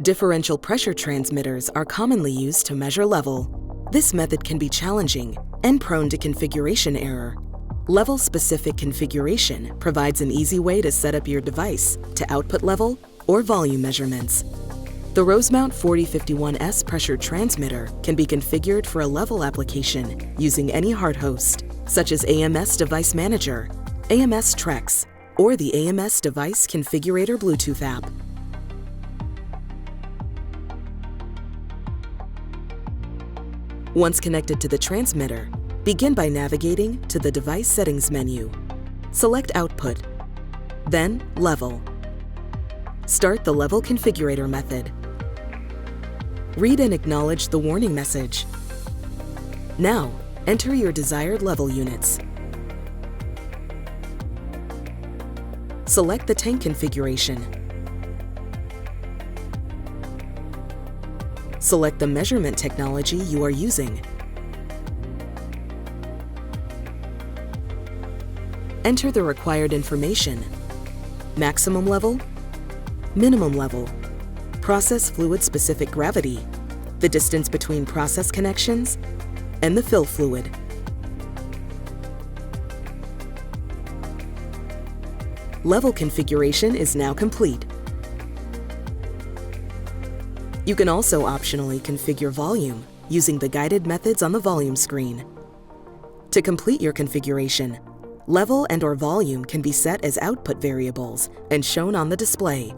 Differential pressure transmitters are commonly used to measure level. This method can be challenging and prone to configuration error. Level-specific configuration provides an easy way to set up your device to output level or volume measurements. The Rosemount 4051S pressure transmitter can be configured for a level application using any hard host, such as AMS Device Manager, AMS Trex, or the AMS Device Configurator Bluetooth app. Once connected to the transmitter, begin by navigating to the Device Settings menu. Select Output, then Level. Start the Level Configurator method. Read and acknowledge the warning message. Now, enter your desired level units. Select the tank configuration. Select the measurement technology you are using. Enter the required information: maximum level, minimum level, process fluid-specific gravity, the distance between process connections, and the fill fluid. Level configuration is now complete. You can also optionally configure volume using the guided methods on the volume screen. To complete your configuration, level and/or volume can be set as output variables and shown on the display.